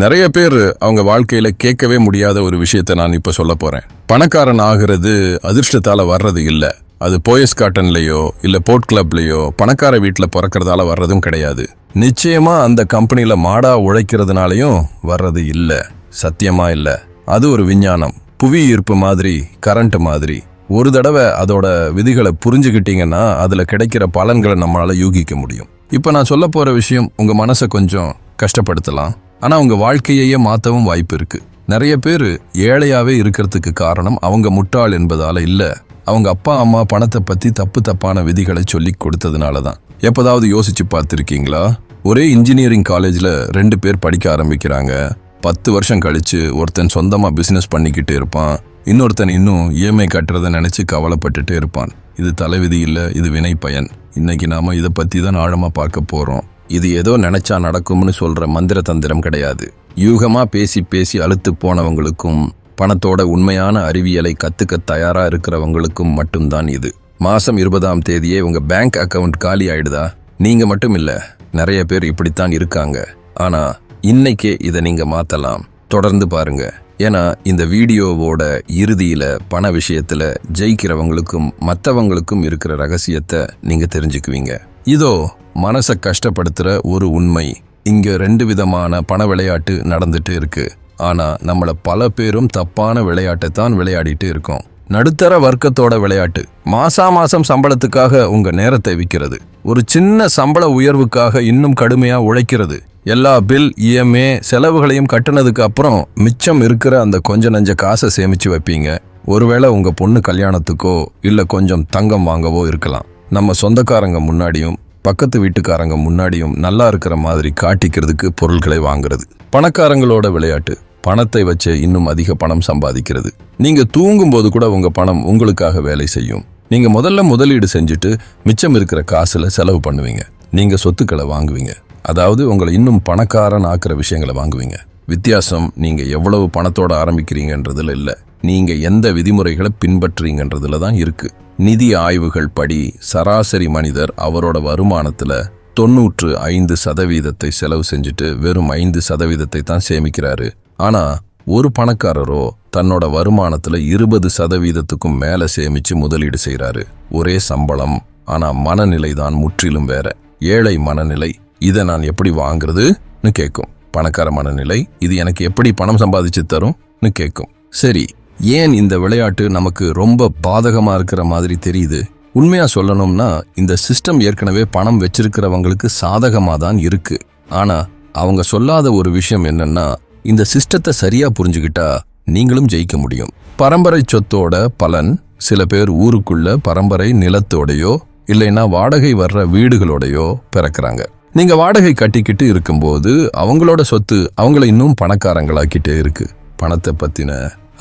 நிறைய பேர் அவங்க வாழ்க்கையில கேட்கவே முடியாத ஒரு விஷயத்த நான் இப்ப சொல்ல போறேன். பணக்காரன் ஆகிறது அதிர்ஷ்டத்தால வர்றது இல்ல. அது போயஸ் காட்டன்லயோ இல்ல போர்ட் கிளப்லயோ பணக்கார வீட்டுல பிறக்கிறதால வர்றதும் கிடையாது. நிச்சயமா அந்த கம்பெனில மாடா உழைக்கிறதுனாலயும் வர்றது இல்ல. சத்தியமா இல்ல. அது ஒரு விஞ்ஞானம். புவி ஈர்ப்பு மாதிரி, கரண்ட் மாதிரி. ஒரு தடவை அதோட விதிகளை புரிஞ்சுக்கிட்டீங்கன்னா அதுல கிடைக்கிற பலன்களை நம்மளால யூகிக்க முடியும். இப்ப நான் சொல்ல போற விஷயம் உங்க மனசை கொஞ்சம் கஷ்டப்படுத்தலாம். ஆனா உங்க வாழ்க்கையே மாத்தவும் வாய்ப்பு இருக்கு. நிறைய பேரு ஏழையாவே இருக்கிறதுக்கு காரணம் அவங்க முட்டாள் என்பதால இல்ல, அவங்க அப்பா அம்மா பணத்தை பத்தி தப்பான விதிகளை சொல்லி கொடுத்ததுனாலதான். எப்போதாவது யோசிச்சு பார்த்திருக்கீங்களா? ஒரே இன்ஜினியரிங் காலேஜ்ல 2 பேர் படிக்க ஆரம்பிக்கிறாங்க. 10 வருஷம் கழிச்சு ஒருத்தன் சொந்தமா பிசினஸ் பண்ணிக்கிட்டு இருப்பான், இன்னொருத்தன் இன்னும் இஎம்ஐ கட்டுறதை நினைச்சு கவலைப்பட்டுட்டே இருப்பான். இது தலைவிதி இல்ல, இது வினை பயன். இன்னைக்கு நாம இதை பத்தி தான் ஆழமா பார்க்க போறோம். இது ஏதோ நினைச்சா நடக்கும்னு சொல்ற மந்திர தந்திரம் கிடையாது. யூகமா பேசி அழுத்து போனவங்களுக்கும் பணத்தோட உண்மையான அறிவியலை கத்துக்க தயாரா இருக்கிறவங்களுக்கும் மட்டும்தான் இது. மாசம் 20ஆம் தேதியே உங்க பேங்க் அக்கவுண்ட் காலி ஆயிடுதா? நீங்க மட்டும் இல்ல, நிறைய பேர் இப்படித்தான் இருக்காங்க. ஆனா இன்னைக்கே இதை நீங்க மாத்தலாம். தொடர்ந்து பாருங்க. ஏன்னா இந்த வீடியோவோட இறுதியில பண விஷயத்துல ஜெயிக்கிறவங்களுக்கும் மற்றவங்களுக்கும் இருக்கிற ரகசியத்தை நீங்க தெரிஞ்சுக்குவீங்க. இதோ மனசை கஷ்டப்படுத்துற ஒரு உண்மை. இங்க 2 விதமான பண விளையாட்டு நடந்துட்டு இருக்கு. ஆனா நம்மள பல பேரும் தப்பான விளையாட்டை தான் விளையாடிட்டு இருக்கோம். நடுத்தர வர்க்கத்தோட விளையாட்டு. மாசம் சம்பளத்துக்காக உங்க நேரத்தை விற்கிறது. ஒரு சின்ன சம்பள உயர்வுக்காக இன்னும் கடுமையா உழைக்கிறது. எல்லா பில், இஎம்ஐ செலவுகளையும் கட்டுனதுக்கு அப்புறம் மிச்சம் இருக்கிற அந்த கொஞ்ச நஞ்ச காசை சேமிச்சு வைப்பீங்க. ஒருவேளை உங்க பொண்ணு கல்யாணத்துக்கோ இல்ல கொஞ்சம் தங்கம் வாங்கவோ இருக்கலாம். நம்ம சொந்தக்காரங்க முன்னாடியும் பக்கத்து வீட்டுக்காரங்க முன்னாடியும் நல்லா இருக்கிற மாதிரி காட்டிக்கிறதுக்கு பொருட்களை வாங்குறது. பணக்காரங்களோட விளையாட்டு. பணத்தை வச்சு இன்னும் அதிக பணம் சம்பாதிக்கிறது. நீங்க தூங்கும் போது கூட உங்க பணம் உங்களுக்காக வேலை செய்யும். நீங்க முதல்ல முதலீடு செஞ்சுட்டு மிச்சம் இருக்கிற காசுல செலவு பண்ணுவீங்க. நீங்க சொத்துக்களை வாங்குவீங்க. அதாவது உங்களை இன்னும் பணக்காரன் ஆக்குற விஷயங்களை வாங்குவீங்க. வித்தியாசம் நீங்க எவ்வளவு பணத்தோட ஆரம்பிக்கிறீங்கன்றதுல இல்ல, நீங்க எந்த விதிமுறைகளை பின்பற்றீங்கன்றதுல தான் இருக்கு. நிதி ஆய்வுகள் படி சராசரி மனிதர் அவரோட வருமானத்துல 95% செலவு செஞ்சுட்டு வெறும் 5% தான் சேமிக்கிறாரு. ஆனா ஒரு பணக்காரரோ தன்னோட வருமானத்துல 20%க்கும் மேல சேமிச்சு முதலீடு செய்யறாரு. ஒரே சம்பளம், ஆனா மனநிலை தான் முற்றிலும் வேற. ஏழை மனநிலை, இதை நான் எப்படி வாங்குறதுன்னு கேட்கும். பணக்கார மனநிலை, இது எனக்கு எப்படி பணம் சம்பாதிச்சு தரும்னு கேட்கும். சரி, ஏன் இந்த விளையாட்டு நமக்கு ரொம்ப பாதகமா இருக்கிற மாதிரி தெரியுது? உண்மையா சொல்லணும்னா இந்த சிஸ்டம் ஏற்கனவே பணம் வச்சிருக்கிறவங்களுக்கு சாதகமா தான் இருக்கு. ஆனா அவங்க சொல்லாத ஒரு விஷயம் என்னன்னா, இந்த சிஸ்டத்தை சரியா புரிஞ்சுக்கிட்டா நீங்களும் ஜெயிக்க முடியும். பரம்பரை சொத்தோட பலன். சில பேர் ஊருக்குள்ள பரம்பரை நிலத்தோடையோ இல்லைன்னா வாடகை வர்ற வீடுகளோடையோ பிறக்கிறாங்க. நீங்க வாடகை கட்டிக்கிட்டு இருக்கும்போது அவங்களோட சொத்து அவங்கள இன்னும் பணக்காரங்களாக்கிட்டே இருக்கு. பணத்தை பத்தின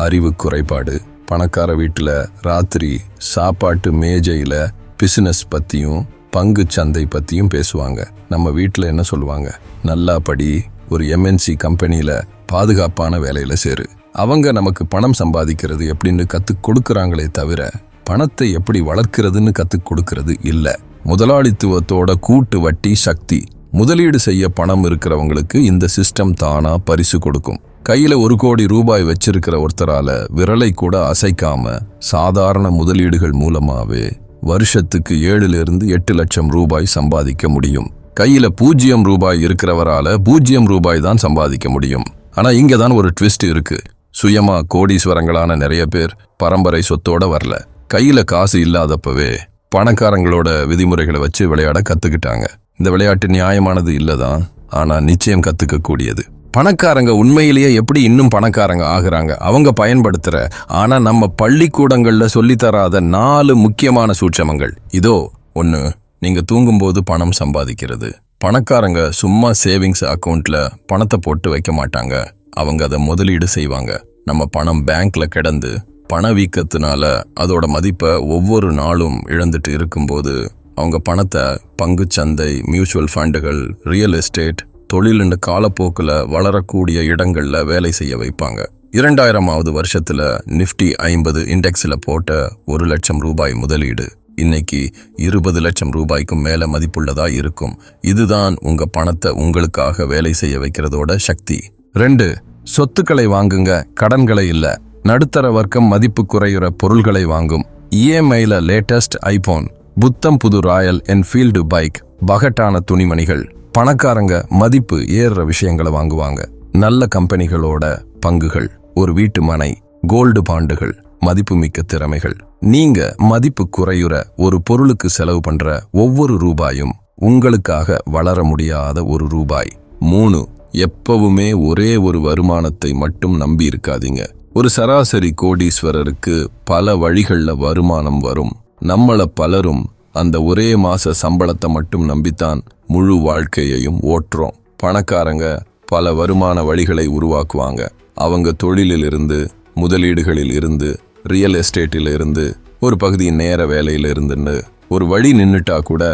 அறிவு குறைபாடு. பணக்கார வீட்டுல ராத்திரி சாப்பாட்டு மேஜையில பிசினஸ் பத்தியும் பங்கு சந்தை பத்தியும் பேசுவாங்க. நம்ம வீட்டுல என்ன சொல்லுவாங்க? நல்லா படி, ஒரு எம்என்சி கம்பெனியில பாதுகாப்பான வேலையில சேரு. அவங்க நமக்கு பணம் சம்பாதிக்கிறது எப்படின்னு கத்துக் கொடுக்கறாங்களே தவிர பணத்தை எப்படி வளர்க்கிறதுன்னு கத்துக் கொடுக்கறது இல்ல. முதலாளித்துவத்தோட கூட்டு வட்டி சக்தி. முதலீடு செய்ய பணம் இருக்கிறவங்களுக்கு இந்த சிஸ்டம் தானா பரிசு கொடுக்கும். கையில 1 கோடி ரூபாய் வச்சிருக்கிற ஒருத்தரால விரலை கூட அசைக்காம சாதாரண முதலீடுகள் மூலமாவே வருஷத்துக்கு 7-8 லட்சம் ரூபாய் சம்பாதிக்க முடியும். கையில 0 ரூபாய் இருக்கிறவரால 0 ரூபாய் தான் சம்பாதிக்க முடியும். ஆனா இங்கதான் ஒரு ட்விஸ்ட் இருக்கு. சுயமா கோடீஸ்வரங்களான நிறைய பேர் பரம்பரை சொத்தோட வரல. கையில காசு இல்லாதப்பவே பணக்காரங்களோட விதிமுறைகளை வச்சு விளையாட கத்துக்கிட்டாங்க. இந்த விளையாட்டு நியாயமானது இல்லதான், ஆனா நிச்சயம் கத்துக்க கூடியது. பணக்காரங்க உண்மையிலேயே எப்படி இன்னும் பணக்காரங்க ஆகுறாங்க? அவங்க பயன்படுத்துற ஆனா நம்ம பள்ளிக்கூடங்கள்ல சொல்லித்தராத 4 முக்கியமான சூட்சமங்கள். இதோ 1. நீங்க தூங்கும்போது பணம் சம்பாதிக்கிறது. பணக்காரங்க சும்மா சேவிங்ஸ் அக்கவுண்ட்ல பணத்தை போட்டு வைக்க மாட்டாங்க. அவங்க அதை முதலீடு செய்வாங்க. நம்ம பணம் பேங்க்ல கிடந்து பணவீக்கத்தினால அதோட மதிப்பை ஒவ்வொரு நாளும் இழந்துட்டு இருக்கும்போது அவங்க பணத்தை பங்குச்சந்தை, மியூச்சுவல் ஃபண்டுகள், ரியல் எஸ்டேட், தொழிலுன்னு காலப்போக்கில் வளரக்கூடிய இடங்கள்ல வேலை செய்ய வைப்பாங்க. 2000ஆவது வருஷத்துல நிஃப்டி 50 இண்டெக்ஸில் போட்ட 1 லட்சம் ரூபாய் முதலீடு இன்னைக்கு 20 லட்சம் ரூபாய்க்கும் மேல மதிப்புள்ளதா இருக்கும். இதுதான் உங்க பணத்தை உங்களுக்காக வேலை செய்ய வைக்கிறதோட சக்தி. 2. சொத்துக்களை வாங்குங்க, கடன்களை இல்ல. நடுத்தர வர்க்கம் மதிப்பு குறையுற பொருள்களை வாங்கும். இஎம்ஐல லேட்டஸ்ட் ஐபோன், புத்தம் புது ராயல் என்ஃபீல்டு பைக், பகட்டான துணிமணிகள். பணக்காரங்க மதிப்பு ஏறுற விஷயங்களை வாங்குவாங்க. நல்ல கம்பெனிகளோட பங்குகள், ஒரு வீட்டு மனை, கோல்டு பாண்டுகள், மதிப்புமிக்க திறமைகள். நீங்க மதிப்பு குறையுற ஒரு பொருளுக்கு செலவு பண்ற ஒவ்வொரு ரூபாயும் உங்களுக்காக வளர முடியாத ஒரு ரூபாய். 3. எப்பவுமே ஒரே ஒரு வருமானத்தை மட்டும் நம்பி இருக்காதீங்க. ஒரு சராசரி கோடீஸ்வரருக்கு பல வழிகள்ல வருமானம் வரும். நம்மள பலரும் அந்த ஒரே மாச சம்பளத்தை மட்டும் நம்பித்தான் முழு வாழ்க்கையையும் ஓட்டுறோம். பணக்காரங்க பல வருமான வழிகளை உருவாக்குவாங்க. அவங்க தொழிலில் இருந்து, முதலீடுகளில் இருந்து, ரியல் எஸ்டேட்டில் இருந்து, ஒரு பகுதி நேர வேலையில இருந்துன்னு ஒரு வழி நின்னுட்டா கூட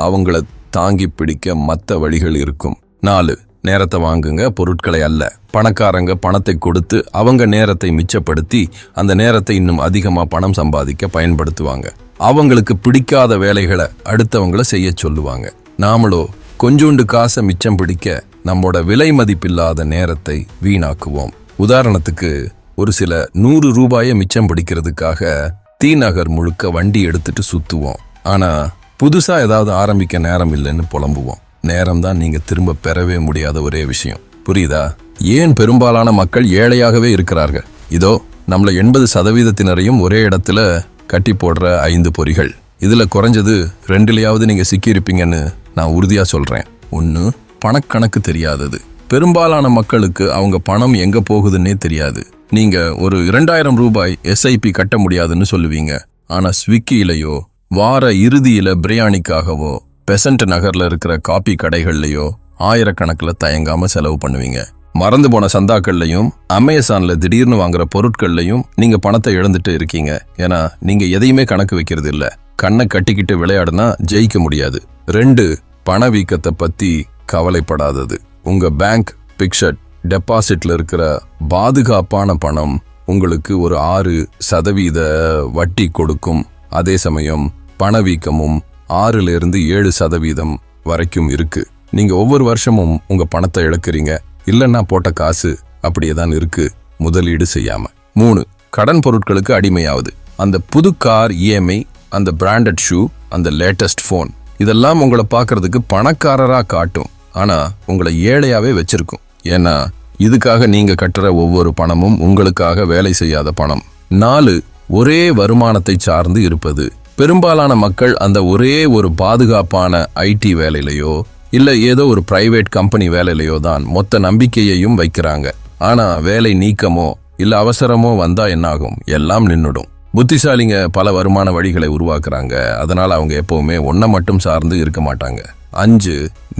அவங்கள தாங்கி பிடிக்க மற்ற வழிகள் இருக்கும். 4. நேரத்தை வாங்குங்க, பொருட்களை அல்ல. பணக்காரங்க பணத்தை கொடுத்து அவங்க நேரத்தை மிச்சப்படுத்தி அந்த நேரத்தை இன்னும் அதிகமா பணம் சம்பாதிக்க பயன்படுத்துவாங்க. அவங்களுக்கு பிடிக்காத வேலைகளை அடுத்தவங்கள செய்ய சொல்லுவாங்க. நாமளோ கொஞ்சோண்டு காசை மிச்சம் பிடிக்க நம்மோட விலை மதிப்பில்லாத நேரத்தை வீணாக்குவோம். உதாரணத்துக்கு, ஒரு சில 100 ரூபாயை மிச்சம் பிடிக்கிறதுக்காக தி நகர் முழுக்க வண்டி எடுத்துட்டு சுத்துவோம். ஆனா புதுசா ஏதாவது ஆரம்பிக்க நேரம் இல்லைன்னு புலம்புவோம். நேரம் தான் நீங்க திரும்ப பெறவே முடியாத ஒரே விஷயம். புரியுதா? ஏன் பெரும்பாலான மக்கள் ஏழையாகவே இருக்கிறார்கள்? இதோ நம்மள 80% ஒரே இடத்துல கட்டி போடுற 5 பொறிகள். இதுல குறைஞ்சது 2லயாவது நீங்க சிக்கியிருப்பீங்கன்னு நான் உறுதியா சொல்றேன். 1. பணக்கணக்கு தெரியாதது. பெரும்பாலான மக்களுக்கு அவங்க பணம் எங்க போகுதுன்னே தெரியாது. நீங்க ஒரு 2000 ரூபாய் எஸ்ஐபி கட்ட முடியாதுன்னு சொல்லுவீங்க. ஆனா ஸ்விக்கியிலையோ, வார இறுதியில பிரியாணிக்காகவோ, பெசன்ட் நகர்ல இருக்கிற காபி கடைகள்லயோ ஆயிரக்கணக்கில் தயங்காம செலவு பண்ணுவீங்க. மறந்து போன சந்தாக்கள்லையும், அமேசான்ல திடீர்னு வாங்குற பொருட்கள்லையும் நீங்க பணத்தை இழந்துட்டு இருக்கீங்க. ஏன்னா நீங்க எதையுமே கணக்கு வைக்கிறது இல்ல. கண்ணை கட்டிக்கிட்டு விளையாடுனா ஜெயிக்க முடியாது. 2. பணவீக்கத்தை பத்தி கவலைப்படாதது. உங்க பேங்க் பிக்சட் டெபாசிட்ல இருக்கிற பாதுகாப்பான பணம் உங்களுக்கு ஒரு 6% வட்டி கொடுக்கும். அதே சமயம் பணவீக்கமும் 6-7% வரைக்கும் இருக்கு. நீங்க ஒவ்வொரு வருஷமும் உங்க பணத்தை இழக்கிறீங்க. இல்லைன்னா போட்ட காசு அப்படியே தான் இருக்கு, முதலீடு செய்யாம. 3. கடன் பொருட்களுக்கு அடிமையாவது. அந்த புது கார் இஎம்ஐ, அந்த பிராண்டட் ஷூ, அந்த லேட்டஸ்ட் போன், இதெல்லாம் உங்களை பார்க்கறதுக்கு பணக்காரரா காட்டும். ஆனா உங்களை ஏழையாவே வச்சிருக்கும். ஏன்னா இதுக்காக நீங்க கட்டுற ஒவ்வொரு பணமும் உங்களுக்காக வேலை செய்யாத பணம். 4. ஒரே வருமானத்தை சார்ந்து இருப்பது. பெரும்பாலான மக்கள் அந்த ஒரே ஒரு பாதுகாப்பான ஐடி வேலையிலையோ இல்ல ஏதோ ஒரு பிரைவேட் கம்பெனி வேலையிலையோ தான் மொத்த நம்பிக்கையையும் வைக்கிறாங்க. ஆனா வேலை நீக்கமோ இல்ல அவசரமோ வந்தா என்னாகும்? எல்லாம் நின்னுடும். புத்திசாலிங்க பல வருமான வழிகளை உருவாக்குறாங்க. அதனால அவங்க எப்பவுமே ஒன்ன மட்டும் சார்ந்து இருக்க மாட்டாங்க. 5.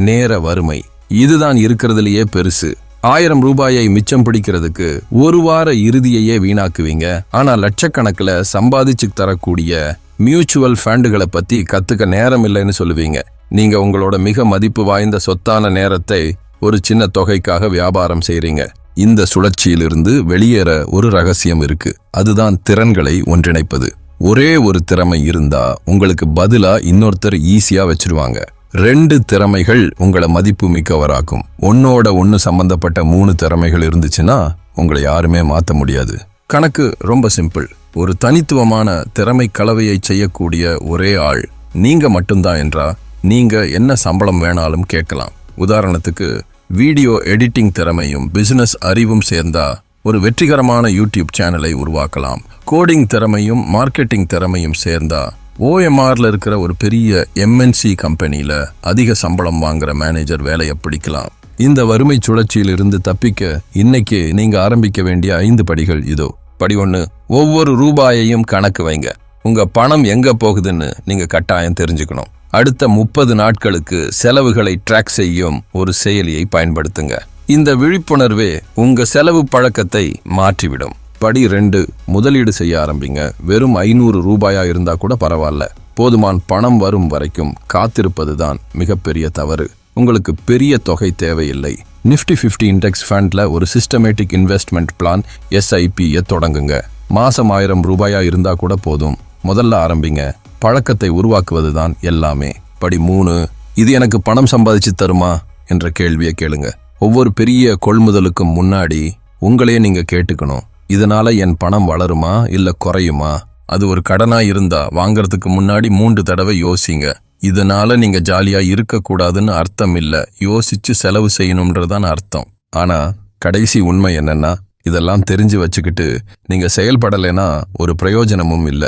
நேர வறுமை. இதுதான் இருக்கிறதுலயே பெருசு. 1000 ரூபாயை மிச்சம் பிடிக்கிறதுக்கு ஒரு வார இறுதியையே வீணாக்குவீங்க. ஆனா லட்சக்கணக்கில் சம்பாதிச்சு தரக்கூடிய மியூச்சுவல் ஃபண்டுகளை பத்தி கத்துக்க நேரம் இல்லைன்னு சொல்லுவீங்க. நீங்க உங்களோட மிக மதிப்பு வாய்ந்த சொத்தான நேரத்தை ஒரு சின்ன தொகைக்காக வியாபாரம் செய்றீங்க. இந்த சுழற்சியிலிருந்து வெளியேற ஒரு ரகசியம் இருக்கு. அதுதான் திறன்களை ஒன்றிணைப்பது. ஒரே ஒரு திறமை இருந்தா உங்களுக்கு பதிலா இன்னொருத்தர் ஈஸியா வச்சிருவாங்க. 2 திறமைகள் உங்களை மதிப்பு மிக்கவராக்கும். ஒன்னோட ஒன்னு சம்பந்தப்பட்ட 3 திறமைகள் இருந்துச்சுன்னா உங்களை யாருமே மாத்த முடியாது. கணக்கு ரொம்ப சிம்பிள். ஒரு தனித்துவமான திறமை கலவையை செய்யக்கூடிய ஒரே ஆள் நீங்க மட்டும்தான் என்றா நீங்க என்ன சம்பளம் வேணாலும் கேட்கலாம். உதாரணத்துக்கு, வீடியோ எடிட்டிங் திறமையும் பிசினஸ் அறிவும் சேர்ந்தா ஒரு வெற்றிகரமான யூடியூப் சேனலை உருவாக்கலாம். கோடிங் திறமையும் மார்க்கெட்டிங் திறமையும் சேர்ந்தா ஓஎம்ஆர்ல இருக்கிற ஒரு பெரிய எம்என்சி கம்பெனியில அதிக சம்பளம் வாங்குற மேனேஜர் வேலையை பிடிக்கலாம். இந்த வறுமை சுழற்சியில் இருந்து தப்பிக்க இன்னைக்கு நீங்க ஆரம்பிக்க வேண்டிய 5 படிகள் இதோ. படி 1. ஒவ்வொரு ரூபாயையும் கணக்கு வைங்க. உங்க பணம் எங்க போகுதுன்னு நீங்க கட்டாயம் தெரிஞ்சுக்கணும். அடுத்த 30 நாட்களுக்கு செலவுகளை ட்ராக் செய்யும் ஒரு செயலியை பயன்படுத்துங்க. இந்த விழிப்புணர்வே உங்க செலவு பழக்கத்தை மாற்றிவிடும். படி 2. முதலீடு செய்ய ஆரம்பிங்க. வெறும் 500 ரூபாயா இருந்தா கூட பரவாயில்ல. போதுமான பணம் வரும் வரைக்கும் காத்திருப்பதுதான் மிகப்பெரிய தவறு. உங்களுக்கு பெரிய தொகை தேவையில்லை. நிஃப்டி 50 இண்டெக்ஸ் ஃபண்ட்ல ஒரு சிஸ்டமேட்டிக் இன்வெஸ்ட்மெண்ட் பிளான் SIP-ய தொடங்குங்க. மாசம் 1000 ரூபாயா இருந்தா கூட போதும். முதல்ல ஆரம்பிங்க. பழக்கத்தை உருவாக்குவதுதான் எல்லாமே. படி 3. இது எனக்கு பணம் சம்பாதிச்சு தருமா என்ற கேள்வியை கேளுங்க. ஒவ்வொரு பெரிய கொள்முதலுக்கும் முன்னாடி உங்களையே நீங்க கேட்டுக்கணும், இதனால என் பணம் வளருமா இல்ல குறையுமா? அது ஒரு கடனா இருந்தா வாங்கறதுக்கு முன்னாடி 3 தடவை யோசிங்க. இதனால நீங்க ஜாலியா இருக்கக்கூடாதுன்னு அர்த்தம் இல்ல, யோசிச்சு செலவு செய்யணும்ன்றதான் அர்த்தம். ஆனா கடைசி உண்மை என்னன்னா, இதெல்லாம் தெரிஞ்சு வச்சுக்கிட்டு நீங்க செயல்படலைன்னா ஒரு பிரயோஜனமும் இல்ல.